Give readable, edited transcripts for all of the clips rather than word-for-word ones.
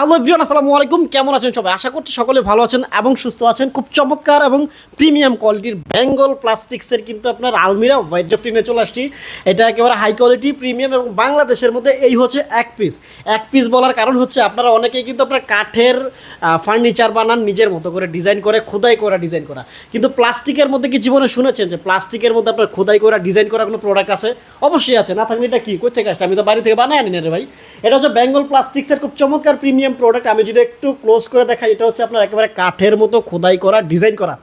Hello everyone, আসসালামু আলাইকুম। কেমন আছেন সবাই? আশা করছি সকলে ভালো আছেন এবং সুস্থ আছেন। খুব চমৎকার এবং প্রিমিয়াম কোয়ালিটির বেঙ্গল প্লাস্টিক্সের কিন্তু আপনার আলমিরা হোয়াইট ড্রাফট নিয়ে চলে আসছি। এটা একেবারে হাই কোয়ালিটি প্রিমিয়াম এবং বাংলাদেশের মধ্যে এই হচ্ছে এক পিস বলার কারণ হচ্ছে আপনারা অনেকেই কিন্তু আপনার কাঠের ফার্নিচার বানান নিজের মতো করে ডিজাইন করে, খোদাই করা ডিজাইন করা, কিন্তু প্লাস্টিকের মধ্যে কি জীবনে শুনেছেন যে প্লাস্টিকের মধ্যে আপনার খোদাই করা ডিজাইন করা কোনো প্রোডাক্ট আছে? অবশ্যই আছে, না থাকলে এটা কি কই থেকে আসছে? আমি তো বাড়ি থেকে বানাই আনি না রে ভাই। এটা হচ্ছে বেঙ্গল প্লাস্টিক্সের খুব চমৎকার প্রিমিয়াম প্রোডাক্ট। আমি যদি একটু ক্লোজ করে দেখাই, এটা হচ্ছে আপনার একেবারে কাঠের মতো খোদাই করা ডিজাইন করা।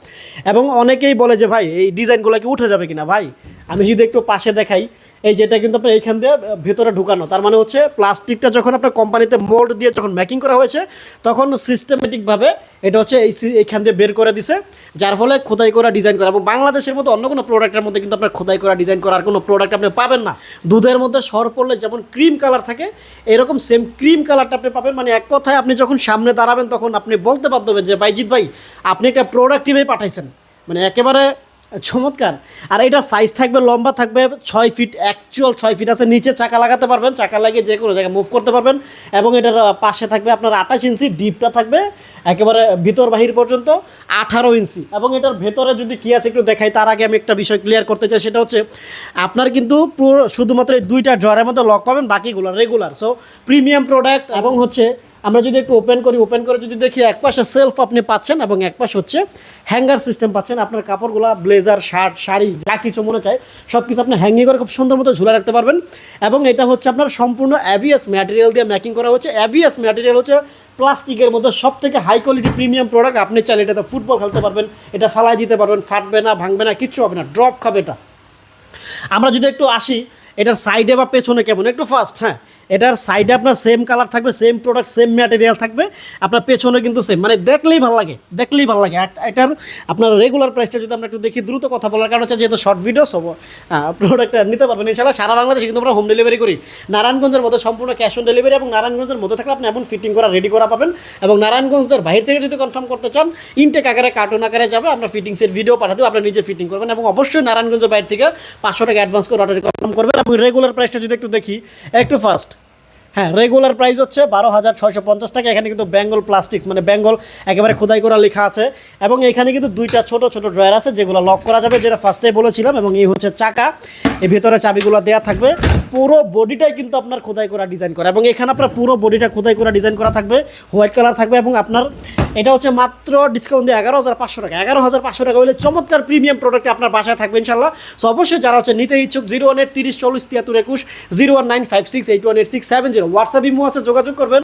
এবং অনেকেই বলে যে ভাই এই ডিজাইনগুলো কি উঠে যাবে কিনা। ভাই আমি যদি একটু পাশে দেখাই, এই যেটা কিন্তু আপনার এইখান দিয়ে ভেতরে ঢুকানো, তার মানে হচ্ছে প্লাস্টিকটা যখন আপনার কোম্পানিতে মোল্ড দিয়ে যখন মেকিং করা হয়েছে তখন সিস্টেমেটিকভাবে এটা হচ্ছে এইখান দিয়ে বের করে দিছে, যার ফলে খোদাই করা ডিজাইন করা। এবং বাংলাদেশের মতো অন্য কোনো প্রোডাক্টের মধ্যে কিন্তু আপনার খোদাই করা ডিজাইন করার কোনো প্রোডাক্ট আপনি পাবেন না। দুধের মধ্যে সর পড়লে যেমন ক্রিম কালার থাকে, এরকম সেম ক্রিম কালারটা আপনি পাবেন। মানে এক কথায় আপনি যখন সামনে দাঁড়াবেন তখন আপনি বলতে বাধ্য হবেন যে বাইজিৎ ভাই আপনি একটা প্রোডাক্টিভই পাঠাইছেন। মানে একেবারে চমৎকার। আর এটা সাইজ থাকবে, লম্বা থাকবে 6 ফিট, অ্যাকচুয়াল 6 ফিট আছে। নিচে চাকা লাগাতে পারবেন, চাকা লাগিয়ে যে কোনো জায়গায় মুভ করতে পারবেন। এবং এটার পাশে থাকবে আপনার 28 ইঞ্চি, ডিপটা থাকবে একেবারে ভিতর বাহির পর্যন্ত 18 ইঞ্চি। এবং এটার ভেতরে যদি কী আছে একটু দেখাই, তার আগে আমি একটা বিষয় ক্লিয়ার করতে চাই, সেটা হচ্ছে আপনার কিন্তু পুরো শুধুমাত্র এই দুইটা ড্রয়ারের মধ্যে লক পাবেন, বাকিগুলো রেগুলার। So premium product. এবং হচ্ছে আমরা যদি একটু ওপেন করে যদি দেখি, এক পাশে সেলফ আপনি পাচ্ছেন এবং এক পাশে হচ্ছে হ্যাঙ্গার সিস্টেম পাচ্ছেন। আপনার কাপড়গুলো, ব্লেজার, শার্ট, শাড়ি যা কিছু মনে চায় সব কিছু আপনি হ্যাঙ্গিং করে খুব সুন্দর মতো ঝুলে রাখতে পারবেন। এবং এটা হচ্ছে আপনার সম্পূর্ণ ABS ম্যাটেরিয়াল দিয়ে মেকিং করা হচ্ছে। ABS ম্যাটেরিয়াল হচ্ছে প্লাস্টিকের মধ্যে সব থেকে হাই কোয়ালিটি প্রিমিয়াম প্রোডাক্ট। আপনি চাইলে এটাতে ফুটবল খেলতে পারবেন, এটা ফালাই দিতে পারবেন, ফাটবে না, ভাঙবে না, কিচ্ছু হবে না, ড্রপ খাবে এটা। আমরা যদি একটু আসি এটার সাইডে বা পেছনে কেমন, একটু ফার্স্ট, হ্যাঁ এটার সাইডে আপনার সেম কালার থাকবে, সেম প্রোডাক্ট, সেম ম্যাটেরিয়াল থাকবে। আপনার পেছনে কিন্তু সেম, মানে দেখলেই ভালো লাগে। এটার আপনার রেগুলার প্রাইসটা যদি আমরা একটু দেখি, দ্রুত কথা বলার কারণ হচ্ছে যেহেতু শর্ট ভিডিও সব প্রোডাক্টটা নিতে পারবেন ইনশাআল্লাহ। সারা বাংলাদেশে কিন্তু আমরা হোম ডেলিভারি করি। নারায়ণগঞ্জের মধ্যে সম্পূর্ণ ক্যাশ অন ডেলিভারি, এবং নারায়ণগঞ্জের মধ্যে থাকলে আপনি এমন ফিটিং করা রেডি করা পাবেন। এবং নারায়ণগঞ্জের বাইরে থেকে যদি কনফার্ম করতে চান, ইনটেক আকারে, কার্টুন আকারে যাবে, আমরা ফিটিংসের ভিডিও পাঠাতে আপনি নিজে ফিটিং করবেন। এবং অবশ্যই নারায়ণগঞ্জের বাইরে থেকে 500 টাকা অ্যাডভান্স করে অর্ডার কনফার্ম করবেন। এবং রেগুলার প্রাইসটা যদি একটু দেখি, একটু ফার্স্ট, হ্যাঁ রেগুলার প্রাইস হচ্ছে 12,650 টাকা। এখানে কিন্তু বেঙ্গল প্লাস্টিক্স মানে বেঙ্গল একেবারে খোদাই করা লেখা আছে। এবং এখানে কিন্তু দুইটা ছোট ছোট ড্রয়ার আছে যেগুলো লক করা যাবে, যেটা ফার্স্টেই বলেছিলাম। এবং এই হচ্ছে চাকা, এই ভিতরে চাবিগুলো দেওয়া থাকবে। পুরো বডিটাই কিন্তু আপনার খোদাই করা ডিজাইন করা। এবং এখানে আপনার পুরো বডিটা খোদাই করা ডিজাইন করা থাকবে, হোয়াইট কালার থাকবে। এবং আপনার এটা হচ্ছে মাত্র ডিসকাউন্ট দিয়ে 11,500 টাকা। 11,500 টাকা হলে চমৎকার প্রিমিয়াম প্রোডাক্ট আপনার বাসায় থাকবে ইনশাল্লাহ। সো অবশ্যই যারা হচ্ছে নিতে ইচ্ছুক, 01830 40 73 21, 01956 818670 হোয়াটসঅ্যাপ ইমো আছে, যোগাযোগ করবেন।